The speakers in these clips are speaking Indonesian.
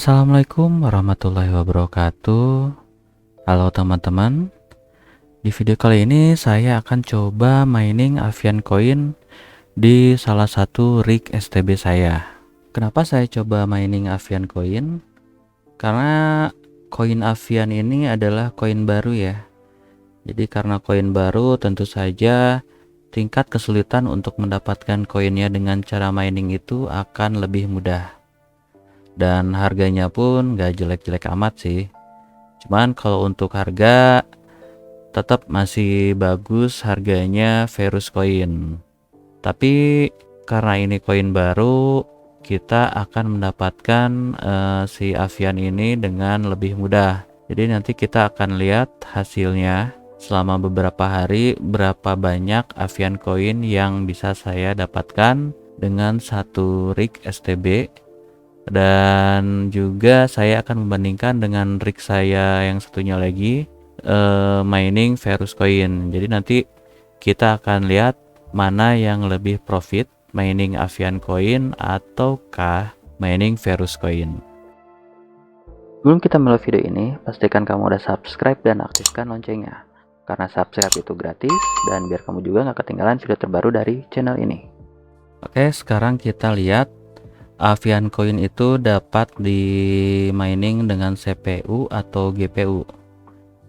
Assalamualaikum warahmatullahi wabarakatuh. Halo teman-teman. Di video kali ini saya akan coba mining Avian Coin di salah satu rig STB saya. Kenapa saya coba mining Avian Coin? Karena koin Avian ini adalah koin baru ya. Jadi karena koin baru, tentu saja tingkat kesulitan untuk mendapatkan koinnya dengan cara mining itu akan lebih mudah. Dan harganya pun gak jelek-jelek amat sih. Cuman kalau untuk harga tetap masih bagus harganya Verus Coin. Tapi karena ini koin baru, kita akan mendapatkan si Avian ini dengan lebih mudah. Jadi nanti kita akan lihat hasilnya selama beberapa hari, berapa banyak Avian Coin yang bisa saya dapatkan dengan satu rig STB. Dan juga saya akan membandingkan dengan rig saya yang satunya lagi, mining Verus Coin. Jadi nanti kita akan lihat mana yang lebih profit, mining Avian Coin ataukah mining Verus Coin. Sebelum kita mulai video ini, pastikan kamu udah subscribe dan aktifkan loncengnya, karena subscribe itu gratis dan biar kamu juga gak ketinggalan video terbaru dari channel ini. Oke, sekarang kita lihat Avian Coin itu dapat di mining dengan CPU atau GPU.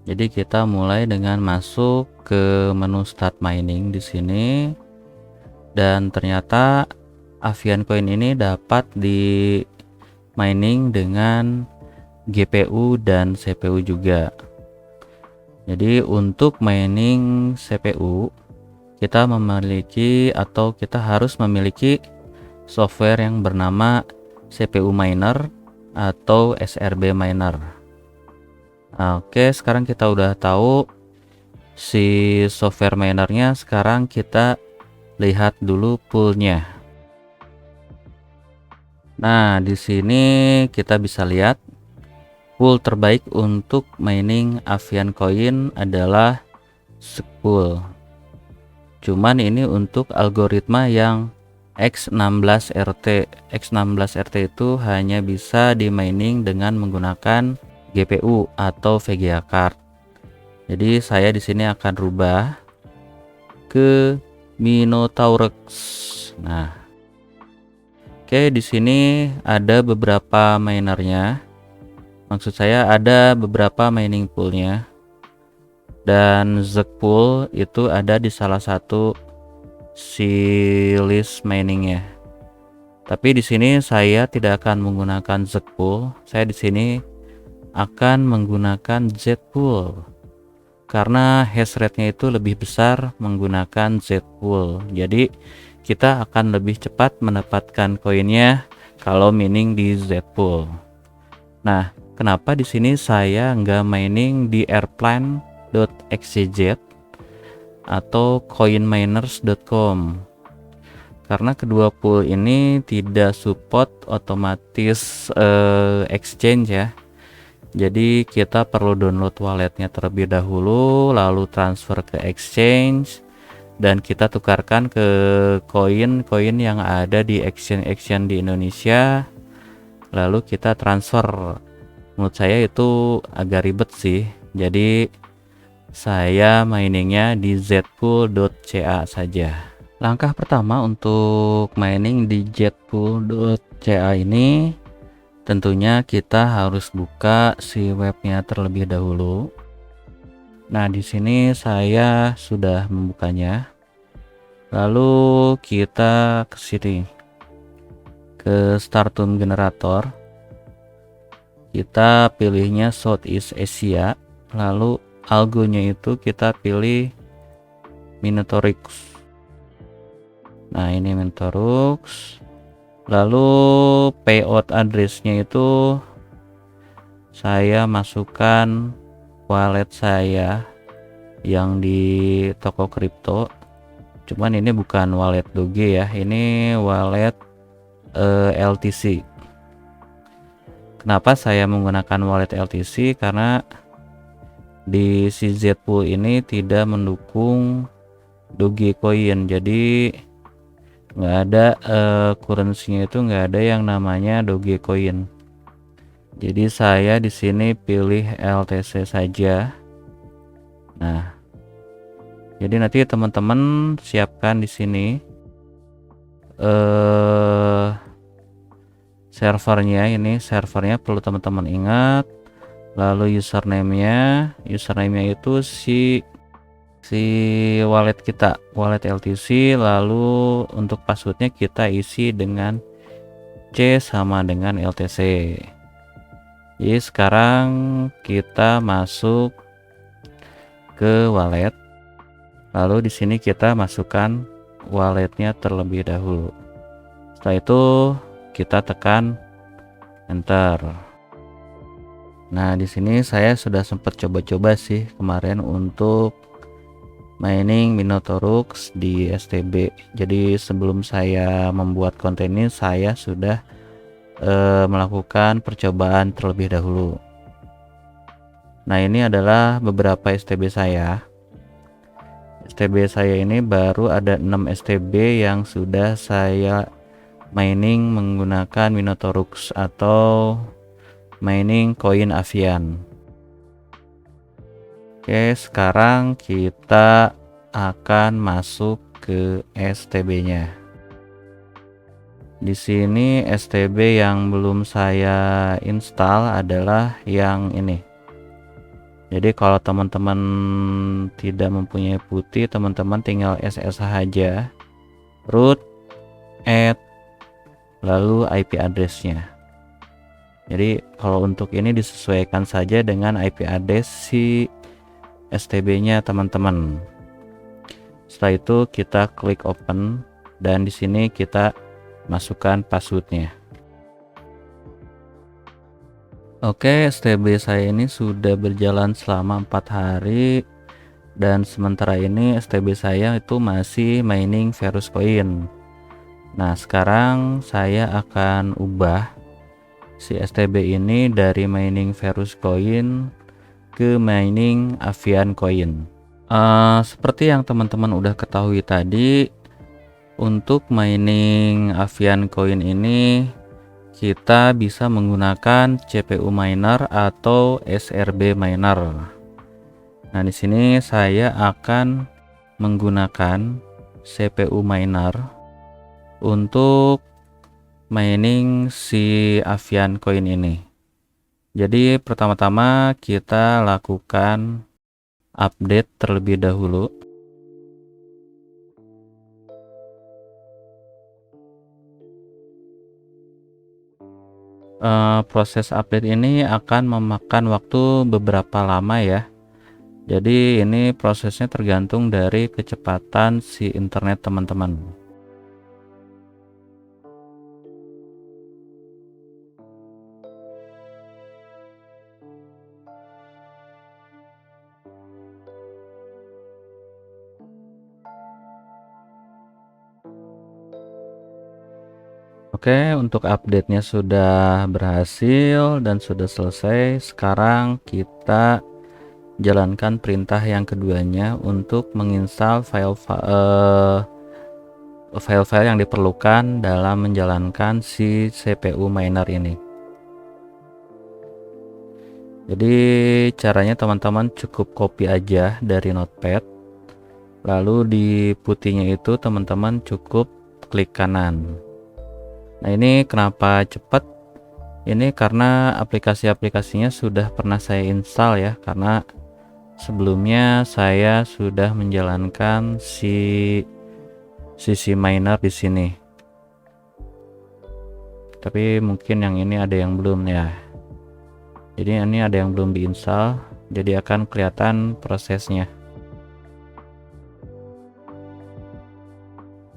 Jadi kita mulai dengan masuk ke menu start mining di sini, dan ternyata Avian Coin ini dapat di mining dengan GPU dan CPU juga. Jadi untuk mining CPU kita memiliki atau kita harus memiliki software yang bernama CPU Miner atau SRB Miner. Oke, sekarang kita udah tahu si software minernya. Sekarang kita lihat dulu poolnya. Nah, di sini kita bisa lihat pool terbaik untuk mining Avian Coin adalah Zkpool. Cuman ini untuk algoritma yang X16RT. X16RT itu hanya bisa di mining dengan menggunakan GPU atau VGA card. Jadi saya di sini akan rubah ke Minotaurus. Nah, oke, di sini ada beberapa minernya. Maksud saya ada beberapa mining poolnya. Dan Zkpool itu ada di salah satu si list miningnya. Tapi di sini saya tidak akan menggunakan Zkpool. Saya di sini akan menggunakan Zpool karena hash rate-nya itu lebih besar menggunakan Zpool. Jadi kita akan lebih cepat mendapatkan koinnya kalau mining di Zpool. Nah, kenapa di sini saya nggak mining di airplane.xyz atau coinminers.com? Karena kedua pool ini tidak support otomatis exchange ya. Jadi kita perlu download walletnya terlebih dahulu, lalu transfer ke exchange, dan kita tukarkan ke koin-koin yang ada di exchange di Indonesia, lalu kita transfer. Menurut saya itu agak ribet sih. Jadi saya miningnya di zpool.ca saja. Langkah pertama untuk mining di zpool.ca ini, tentunya kita harus buka si webnya terlebih dahulu. Nah, di sini saya sudah membukanya. Lalu kita ke sini, ke Startum Generator. Kita pilihnya Southeast Asia. Lalu algonya itu kita pilih Minotaurus. Nah, ini Minotaurus. Lalu payout addressnya itu saya masukkan wallet saya yang di toko kripto. Cuman ini bukan wallet Doge ya, ini wallet LTC. Kenapa saya menggunakan wallet LTC? Karena di si Zpool ini tidak mendukung Dogecoin, jadi nggak ada currency-nya itu nggak ada yang namanya Dogecoin. Jadi saya di sini pilih LTC saja. Nah, jadi nanti teman-teman siapkan di sini servernya. Ini servernya perlu teman-teman ingat. Lalu username-nya itu si wallet kita, wallet LTC. Lalu untuk passwordnya kita isi dengan C sama dengan LTC. Jadi sekarang kita masuk ke wallet. Lalu di sini kita masukkan walletnya terlebih dahulu. Setelah itu kita tekan enter. Nah, di sini saya sudah sempat coba-coba sih kemarin untuk mining Minotaurus di STB. Jadi sebelum saya membuat konten ini, saya sudah melakukan percobaan terlebih dahulu. Nah, ini adalah beberapa STB saya. STB saya ini baru ada 6 STB yang sudah saya mining menggunakan Minotaurus atau mining koin Avian. Oke, sekarang kita akan masuk ke STB-nya. Di sini STB yang belum saya install adalah yang ini. Jadi kalau teman-teman tidak mempunyai putih, teman-teman tinggal SSH aja, root, add, lalu IP address-nya. Jadi kalau untuk ini disesuaikan saja dengan IP address si STB-nya teman-teman. Setelah itu kita klik open dan di sini kita masukkan passwordnya. Oke, STB saya ini sudah berjalan selama 4 hari dan sementara ini STB saya itu masih mining Verus Coin. Nah, sekarang saya akan ubah si STB ini dari mining Verus Coin ke mining Avian Coin. Seperti yang teman-teman udah ketahui tadi, untuk mining Avian Coin ini kita bisa menggunakan CPU miner atau SRB miner. Nah, di sini saya akan menggunakan CPU miner untuk mining si Avian Coin ini. Jadi pertama-tama kita lakukan update terlebih dahulu. Proses update ini akan memakan waktu beberapa lama ya. Jadi ini prosesnya tergantung dari kecepatan si internet teman-teman. Oke, untuk update-nya sudah berhasil dan sudah selesai. Sekarang kita jalankan perintah yang keduanya untuk menginstal file-file yang diperlukan dalam menjalankan si CPU miner ini. Jadi caranya teman-teman cukup copy aja dari notepad, lalu di putihnya itu teman-teman cukup klik kanan. Nah, ini kenapa cepat? Ini karena aplikasi-aplikasinya sudah pernah saya install ya, karena sebelumnya saya sudah menjalankan si miner di sini. Tapi mungkin yang ini ada yang belum ya. Jadi ini ada yang belum diinstal, jadi akan kelihatan prosesnya.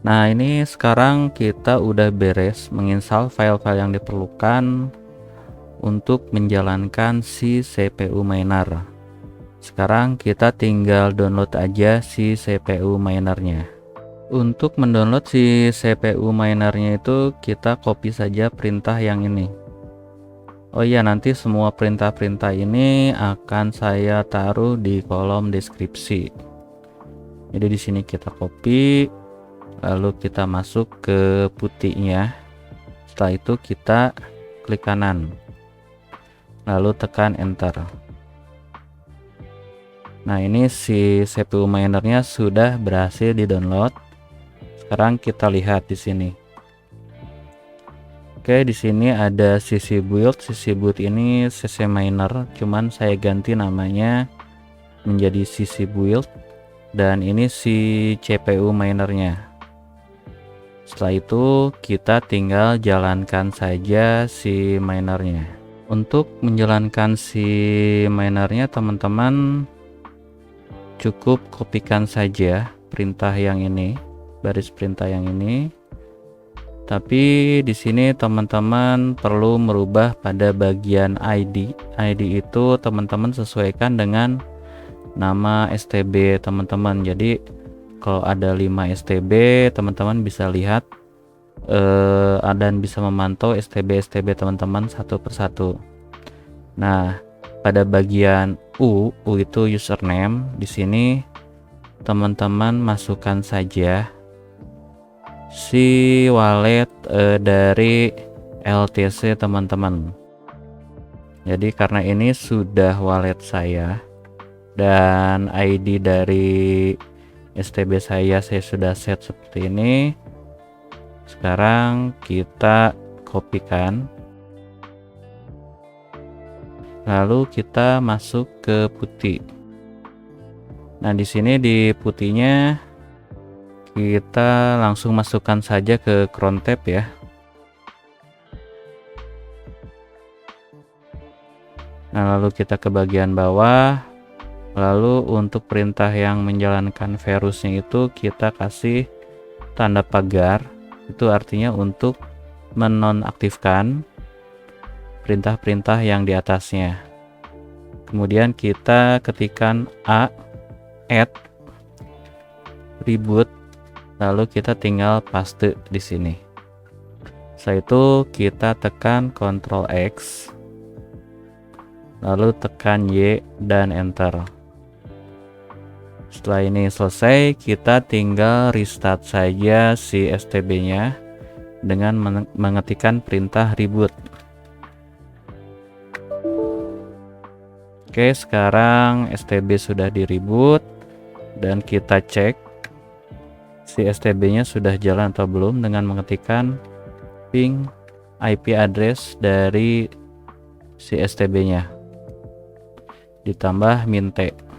Nah, ini sekarang kita udah beres menginstal file-file yang diperlukan untuk menjalankan si CPU miner. Sekarang kita tinggal download aja si CPU minernya. Untuk mendownload si CPU minernya itu kita copy saja perintah yang ini. Oh iya, nanti semua perintah-perintah ini akan saya taruh di kolom deskripsi. Jadi di sini kita copy, lalu kita masuk ke putihnya. Setelah itu kita klik kanan. lalu tekan enter. Nah, ini si CPU minernya sudah berhasil di-download. Sekarang kita lihat di sini. Oke, di sini ada CC build. CC build ini CC miner, cuman saya ganti namanya menjadi CC build, dan ini si CPU minernya. Setelah itu kita tinggal jalankan saja si minernya. Untuk menjalankan si minernya, teman-teman cukup kopikan saja perintah yang ini, baris perintah yang ini. Tapi di sini teman-teman perlu merubah pada bagian ID. ID itu teman-teman sesuaikan dengan nama STB teman-teman. Jadi kalau ada 5 STB, teman-teman bisa lihat dan bisa memantau STB teman-teman satu persatu. Nah, pada bagian U itu username. Di sini teman-teman masukkan saja si wallet dari LTC teman-teman. Jadi karena ini sudah wallet saya dan ID dari STB saya sudah set seperti ini. Sekarang kita kopikan, lalu kita masuk ke putih. Nah, di sini di putihnya kita langsung masukkan saja ke cron tab ya. Nah, lalu kita ke bagian bawah. Lalu untuk perintah yang menjalankan virusnya itu kita kasih tanda pagar. Itu artinya untuk menonaktifkan perintah-perintah yang di atasnya. Kemudian kita ketikkan add reboot, lalu kita tinggal paste di sini. Setelah itu kita tekan Ctrl X, lalu tekan Y dan enter. Setelah ini selesai, kita tinggal restart saja si STB-nya dengan mengetikkan perintah reboot. Oke, sekarang STB sudah di reboot dan kita cek si STB-nya sudah jalan atau belum dengan mengetikkan ping IP address dari si STB-nya ditambah minte.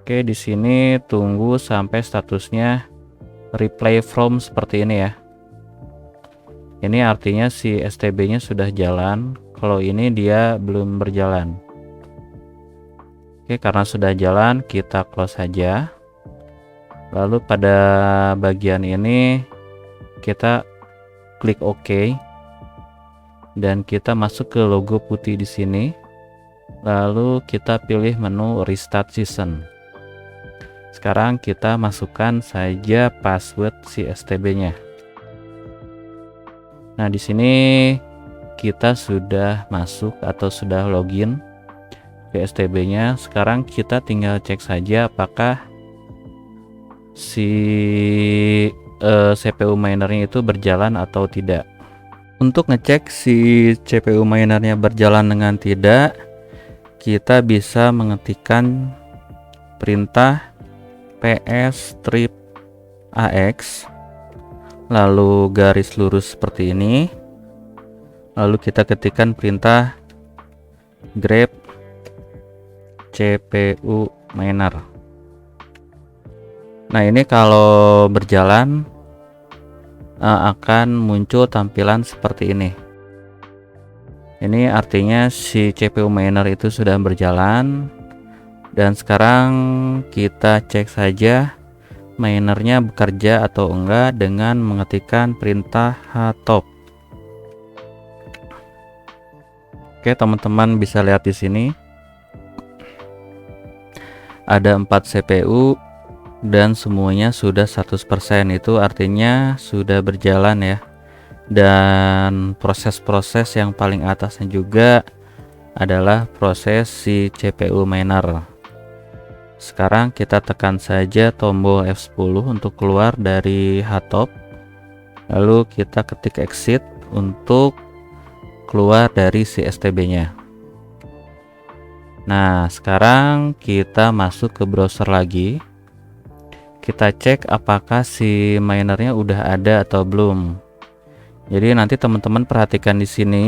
Oke, di sini tunggu sampai statusnya reply from seperti ini ya. Ini artinya si STB-nya sudah jalan. Kalau ini dia belum berjalan. Oke, karena sudah jalan kita close saja. Lalu pada bagian ini kita klik OK dan kita masuk ke logo putih di sini. Lalu kita pilih menu Restart Session. Sekarang kita masukkan saja password si STB-nya. Nah, di sini kita sudah masuk atau sudah login ke STB-nya. Sekarang kita tinggal cek saja apakah si CPU minernya itu berjalan atau tidak. Untuk ngecek si CPU minernya berjalan dengan tidak, kita bisa mengetikkan perintah ps strip ax, lalu garis lurus seperti ini, lalu kita ketikkan perintah grep CPU miner. Nah, ini kalau berjalan akan muncul tampilan seperti ini. Ini artinya si CPU miner itu sudah berjalan. Dan sekarang kita cek saja minernya bekerja atau enggak dengan mengetikkan perintah htop. Oke, teman-teman bisa lihat di sini ada 4 CPU dan semuanya sudah 100%. Itu artinya sudah berjalan ya. Dan proses-proses yang paling atasnya juga adalah proses si CPU miner. Sekarang kita tekan saja tombol F10 untuk keluar dari htop. Lalu kita ketik exit untuk keluar dari si STB-nya. Nah, sekarang kita masuk ke browser lagi. Kita cek apakah si minernya udah ada atau belum. Jadi nanti teman-teman perhatikan di sini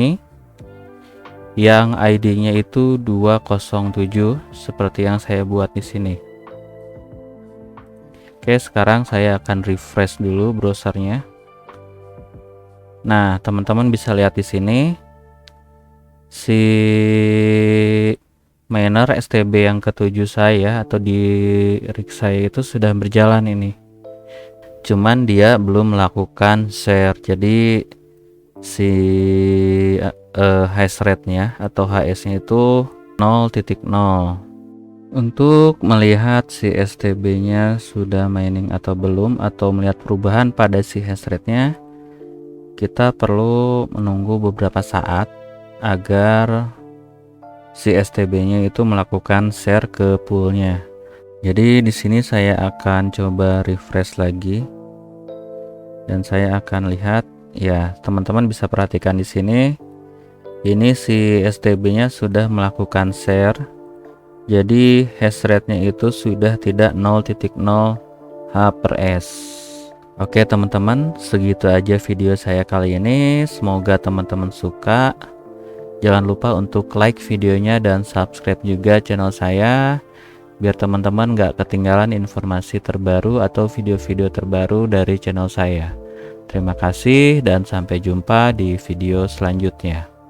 yang ID-nya itu 207 seperti yang saya buat di sini. Oke, sekarang saya akan refresh dulu browsernya. Nah, teman-teman bisa lihat di sini si miner STB yang ke-7 saya atau di rig saya itu sudah berjalan ini. Cuman dia belum melakukan share. Jadi si hash rate-nya atau HS-nya itu 0.0. Untuk melihat si STB-nya sudah mining atau belum, atau melihat perubahan pada si hash rate-nya, kita perlu menunggu beberapa saat agar si STB-nya itu melakukan share ke poolnya. Jadi di sini saya akan coba refresh lagi dan saya akan lihat ya, teman-teman bisa perhatikan di sini. Ini si STB-nya sudah melakukan share. Jadi hash rate-nya itu sudah tidak 0.0 H/s. Oke teman-teman, segitu aja video saya kali ini. Semoga teman-teman suka. Jangan lupa untuk like videonya dan subscribe juga channel saya, biar teman-teman gak ketinggalan informasi terbaru atau video-video terbaru dari channel saya. Terima kasih dan sampai jumpa di video selanjutnya.